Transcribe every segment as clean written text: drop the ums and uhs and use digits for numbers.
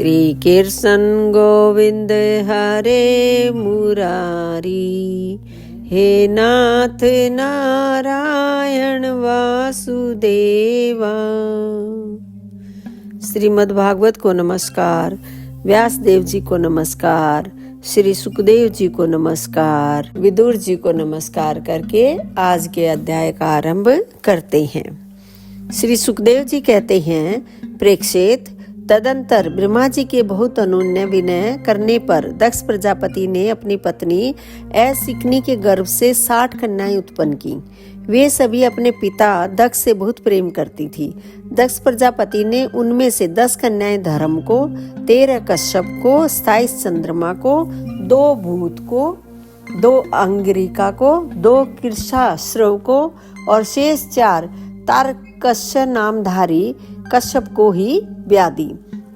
श्री कृष्ण गोविंद हरे मुरारी, हे नाथ नारायण वासुदेवा। श्रीमद् भागवत को नमस्कार, व्यास देव जी को नमस्कार, श्री सुखदेव जी को नमस्कार, विदुर जी को नमस्कार करके आज के अध्याय का आरंभ करते हैं। श्री सुखदेव जी कहते हैं, प्रेक्षित, तदंतर ब्रह्मा जी के बहुत अनुनय विनय करने पर दक्ष प्रजापति ने अपनी पत्नी ऐसिकनी के गर्भ से 60 कन्याएं उत्पन्न की। वे सभी अपने पिता दक्ष से बहुत प्रेम करती थी। दक्ष प्रजापति ने उनमें से 10 कन्याएं धर्म को, 13 कश्यप को, 27 चंद्रमा को, 2 भूत को, 2 अंगिरिका को, 2 कृशाश्रव को और शेष 4 तारकश्य नामधारी कश्यप को ही ब्याह दी।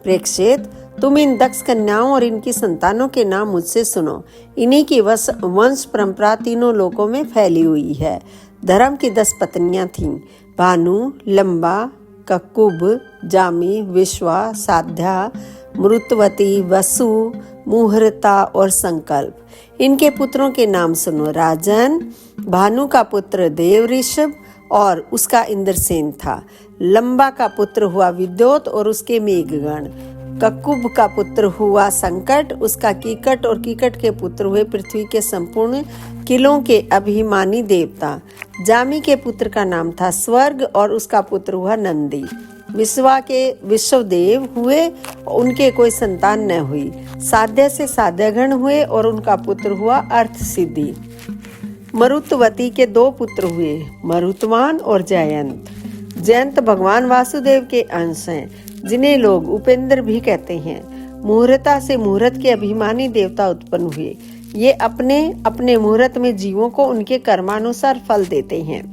प्रेक्षित, तुम इन दक्ष कन्याओं और इनकी संतानों के नाम मुझसे सुनो। इन्हीं की वंश परंपरा तीनों लोकों में फैली हुई है। धर्म की 10 पत्नियां थीं, भानु, लंबा, ककुब, जामी, विश्वा, साध्या, मृतवती, वसु, मुहूर्ता और संकल्प। इनके पुत्रों के नाम सुनो। राजन, भानु का पुत्र देव ऋषभ और उसका इंद्रसेन था। लंबा का पुत्र हुआ विद्योत और उसके मेघगण। ककुब का पुत्र हुआ संकट, उसका कीकट और कीकट के पुत्र हुए पृथ्वी के संपूर्ण किलों के अभिमानी देवता। जामी के पुत्र का नाम था स्वर्ग और उसका पुत्र हुआ नंदी। विश्वा के विश्वदेव हुए, उनके कोई संतान न हुई। साध्य से साध्यगण हुए और उनका पुत्र हुआ अर्थ सिद्धि। मरुतवती के 2 पुत्र हुए, मरुतवान और जयंत। जयंत भगवान वासुदेव के अंश हैं, जिन्हें लोग उपेंद्र भी कहते हैं। मुहूर्ता से मुहूर्त के अभिमानी देवता उत्पन्न हुए। ये अपने अपने मुहूर्त में जीवों को उनके कर्मानुसार फल देते हैं।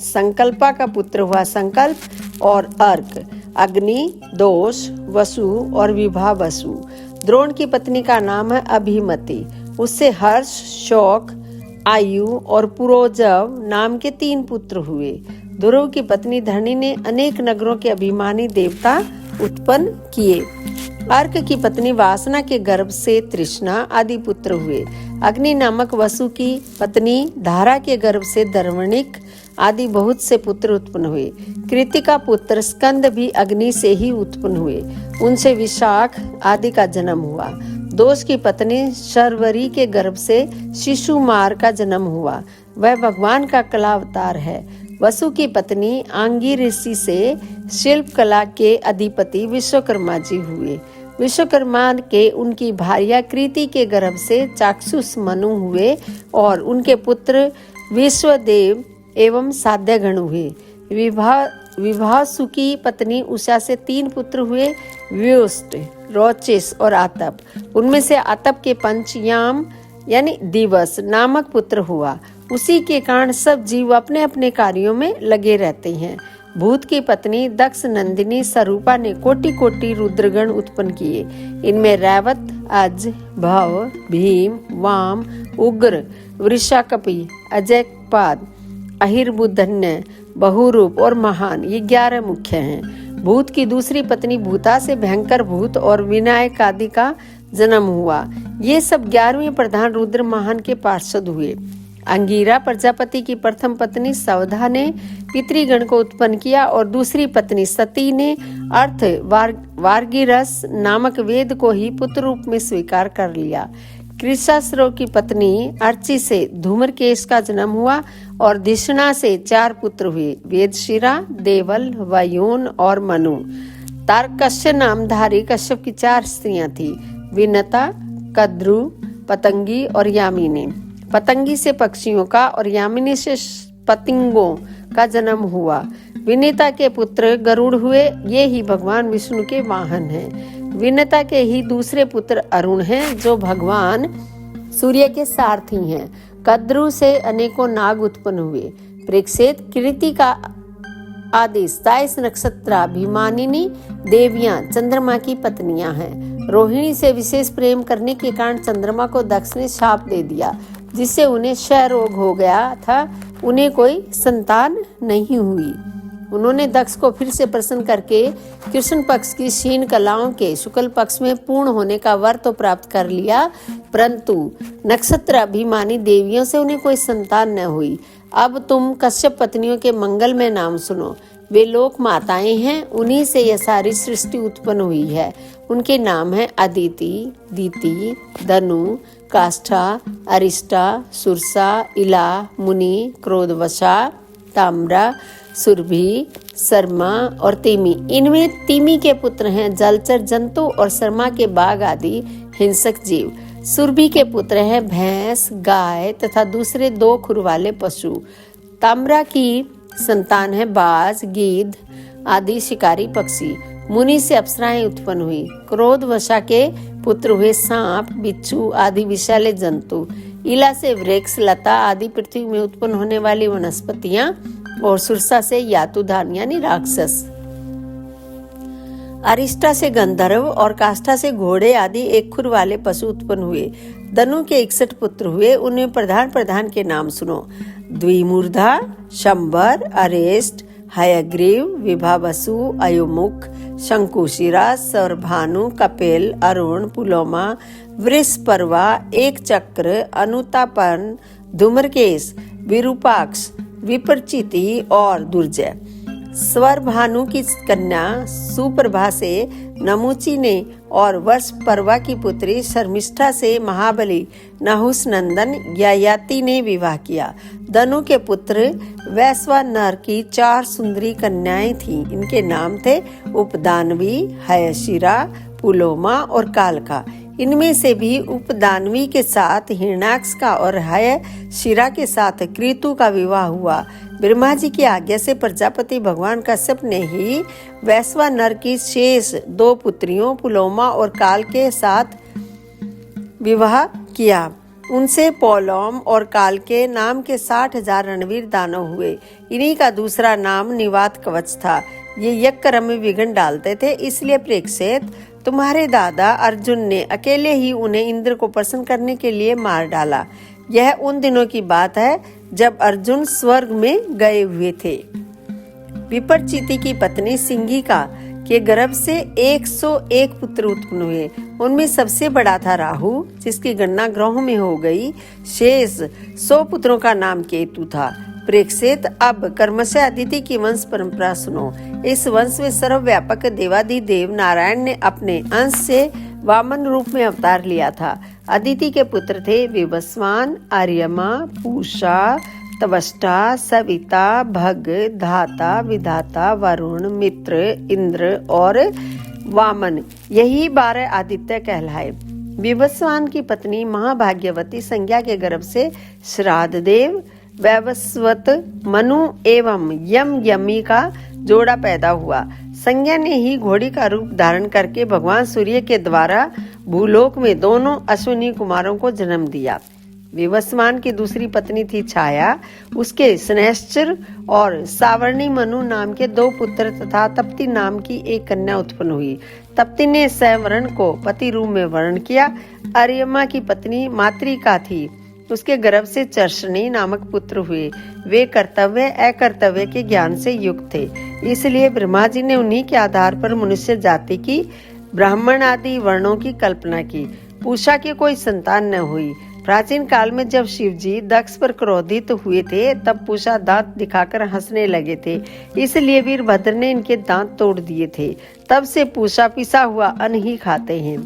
संकल्पा का पुत्र हुआ संकल्प और अर्क, अग्नि, दोष, वसु और विभा वसु। द्रोण की पत्नी का नाम है अभिमति। उससे हर्ष, शोक, आयु और पुरोजव नाम के 3 पुत्र हुए। ध्रुव की पत्नी धरणी ने अनेक नगरों के अभिमानी देवता उत्पन्न किए। अर्क की पत्नी वासना के गर्भ से तृष्णा आदि पुत्र हुए। अग्नि नामक वसु की पत्नी धारा के गर्भ से दर्वणिक आदि बहुत से पुत्र उत्पन्न हुए। कृतिका पुत्र स्कंद भी अग्नि से ही उत्पन्न हुए। उनसे विशाख आदि का जन्म हुआ। दोष की पत्नी शर्वरी के गर्भ से शिशुमार का जन्म हुआ। वह भगवान का कला अवतार है। वसु की पत्नी आंगी ऋषि से शिल्प कला के अधिपति विश्वकर्मा जी हुए। विश्वकर्मा के उनकी भार्या कृति के गर्भ से चाक्षुष मनु हुए और उनके पुत्र विश्वदेव एवं साध्यगण हुए। विभासु की पत्नी उषा से 3 पुत्र हुए, व्युष्ट, रोचिस और आतप। उनमें से आतप के पंचयाम यानी दिवस नामक पुत्र हुआ। उसी के कारण सब जीव अपने अपने कार्यों में लगे रहते हैं। भूत की पत्नी दक्ष नंदिनी स्वरूपा ने कोटि कोटि रुद्रगण उत्पन्न किए। इनमें रैवत, अज, भव, भीम, वाम, उग्र, वृषाकपि, अजयपाद, अहिर्बुधन्य, बहुरूप और महान, ये 11 मुख्य हैं। भूत की दूसरी पत्नी भूता से भयंकर भूत और विनायक आदि का जन्म हुआ। ये सब 11वें प्रधान रुद्र महान के पार्षद हुए। अंगीरा प्रजापति की प्रथम पत्नी सवधा ने पितृगण को उत्पन्न किया और दूसरी पत्नी सती ने अर्थ वार्गिरस नामक वेद को ही पुत्र रूप में स्वीकार कर लिया। कृशाश्रव की पत्नी अर्ची से धूम्रकेश का जन्म हुआ और धिषणा से 4 पुत्र हुए, वेदशिरा, देवल, वयोन और मनु। तारकश्य नामधारी कश्यप की 4 स्त्रियां थी, विनता, कद्रु, पतंगी और यामिनी। पतंगी से पक्षियों का और यामिनी से पतिंगों का जन्म हुआ। विनीता के पुत्र गरुड़ हुए। ये ही भगवान विष्णु के वाहन हैं। विनता के ही दूसरे पुत्र अरुण हैं, जो भगवान सूर्य के सारथी हैं। कद्रु से अनेकों नाग उत्पन्न हुए। प्रेक्षित, कृति का आदि 27 नक्षत्राभिमानिनी देवियां चंद्रमा की पत्नियां हैं। रोहिणी से विशेष प्रेम करने के कारण चंद्रमा को दक्ष ने शाप दे दिया, जिससे उन्हें क्षय रोग हो गया था। उन्हें कोई संतान नहीं हुई। उन्होंने दक्ष को फिर से प्रसन्न करके कृष्ण पक्ष की क्षीण कलाओं के शुक्ल पक्ष में पूर्ण होने का वर तो प्राप्त कर लिया, परंतु नक्षत्र अभिमानी देवियों से उन्हें कोई संतान न हुई। अब तुम कश्यप पत्नियों के मंगल में नाम सुनो। वे लोक माताएं हैं, उन्हीं से यह सारी सृष्टि उत्पन्न हुई है। उनके नाम हैं अदिति, दीति, धनु, काष्ठा, अरिष्टा, सुरसा, इला, मुनि, क्रोधवशा, ताम्रा, सुरभि, शर्मा और तिमी। इनमें तिमी के पुत्र हैं जलचर जंतु और शर्मा के बाघ आदि हिंसक जीव। सुरभि के पुत्र हैं भैंस, गाय तथा दूसरे 2 खुर वाले पशु। ताम्रा की संतान है बाज, गिद्ध आदि शिकारी पक्षी। मुनि से अप्सराएं उत्पन्न हुई। क्रोध वशा के पुत्र हुए सांप, बिच्छू आदि विषैले जंतु। इला से वृक्ष, लता आदि पृथ्वी में उत्पन्न होने वाली वनस्पतियां और सुरसा से यातुधान यानी राक्षस। अरिष्टा से गंधर्व और काष्ठा से घोड़े आदि 1 खुर वाले पशु उत्पन्न हुए। धनु के 61 पुत्र हुए। उन्हें प्रधान प्रधान के नाम सुनो। द्विमूर्धा, शंबर, अरेस्ट, हयग्रीव, विभावसु, अयोमुख, शंकुशिरा, सौरभानु, कपिल, अरुण, पुलोमा, वृषपर्वा, एक चक्र, अनुतापन, धूम्रकेश, विरूपाक्ष, विपरचिति और दुर्जय। स्वर भानु की कन्या सुप्रभा से नमुची ने और वर्ष परवा की पुत्री शर्मिष्ठा से महाबली नहुस नंदन ययाति ने विवाह किया। धनु के पुत्र वैश्वानर की 4 सुंदरी कन्याएं थीं। इनके नाम थे उपदानवी, हयशिरा, पुलोमा और कालका। इनमें से भी उपदानवी के साथ हिरणाक्ष का और हयशिरा के साथ कृतु का विवाह हुआ। ब्रह्मा जी की आज्ञा से प्रजापति भगवान कश्यप ने ही वैश्वानर की शेष 2 पुत्रियों पुलोमा और काल के साथ विवाह किया। उनसे पौलोम और काल के नाम के 60,000 रणवीर दानव हुए। इन्हीं का दूसरा नाम निवात कवच था। ये यज्ञ कर्म में विघ्न डालते थे, इसलिए प्रेक्षित तुम्हारे दादा अर्जुन ने अकेले ही उन्हें इंद्र को प्रसन्न करने के लिए मार डाला। यह उन दिनों की बात है जब अर्जुन स्वर्ग में गए हुए थे। विपरचिति की पत्नी सिंहिका के गर्भ से 101 पुत्र उत्पन्न हुए। उनमें सबसे बड़ा था राहु, जिसकी गणना ग्रहों में हो गई। शेष 100 पुत्रों का नाम केतु था। प्रेक्षित, अब कर्मशः अदिति की वंश परंपरा सुनो। इस वंश में सर्वव्यापक देवाधिदेव नारायण ने अपने अंश से वामन रूप में अवतार लिया था। अदिति के पुत्र थे विवस्वान, आर्यमा, पूषा, तवष्टा, सविता, भग, धाता, विधाता, वरुण, मित्र, इंद्र और वामन। यही 12 आदित्य कहलाए। विवस्वान की पत्नी महाभाग्यवती संज्ञा के गर्भ से श्राद्ध देव, वैवस्वत, मनु एवं यमी का जोड़ा पैदा हुआ। संज्ञा ने ही घोड़ी का रूप धारण करके भगवान सूर्य के द्वारा भूलोक में दोनों अश्विनी कुमारों को जन्म दिया। विवस्वान की दूसरी पत्नी थी छाया। उसके स्नेश्चर और सावर्णी मनु नाम के 2 पुत्र तथा तप्ती नाम की एक कन्या उत्पन्न हुई। तप्ती ने स्वयंवरण को पति रूप में वर्ण किया। अर्यमा की पत्नी मातृका थी। उसके गर्भ से चर्षणी नामक पुत्र हुए। वे कर्तव्य अकर्तव्य के ज्ञान से युक्त थे, इसलिए ब्रह्मा जी ने उन्हीं के आधार पर मनुष्य जाति की, ब्राह्मण आदि वर्णों की कल्पना की। पूषा की कोई संतान न हुई। प्राचीन काल में जब शिव जी दक्ष पर क्रोधित हुए थे, तब पूषा दांत दिखाकर हंसने लगे थे, इसलिए वीरभद्र ने इनके दांत तोड़ दिए थे। तब से पूषा पिसा हुआ अन्न ही खाते हैं।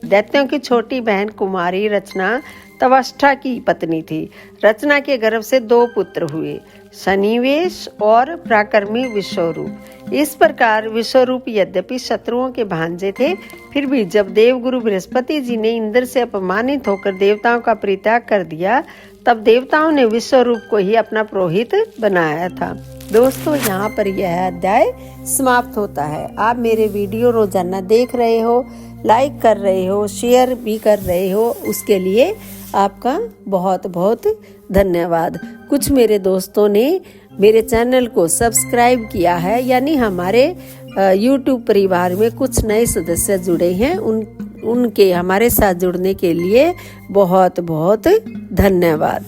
दैत्यों की छोटी बहन कुमारी रचना तवष्टा की पत्नी थी। रचना के गर्भ से 2 पुत्र हुए, शनिवेश और प्राकर्मी विश्वरूप। इस प्रकार विश्वरूप यद्यपि शत्रुओं के भांजे थे, फिर भी जब देवगुरु बृहस्पति जी ने इंद्र से अपमानित होकर देवताओं का परित्याग कर दिया, तब देवताओं ने विश्वरूप को ही अपना पुरोहित बनाया था। दोस्तों, यहाँ पर यह अध्याय समाप्त होता है। आप मेरे वीडियो रोजाना देख रहे हो, लाइक कर रहे हो, शेयर भी कर रहे हो, उसके लिए आपका बहुत बहुत धन्यवाद। कुछ मेरे दोस्तों ने मेरे चैनल को सब्सक्राइब किया है, यानी हमारे YouTube परिवार में कुछ नए सदस्य जुड़े हैं। उनके हमारे साथ जुड़ने के लिए बहुत बहुत धन्यवाद।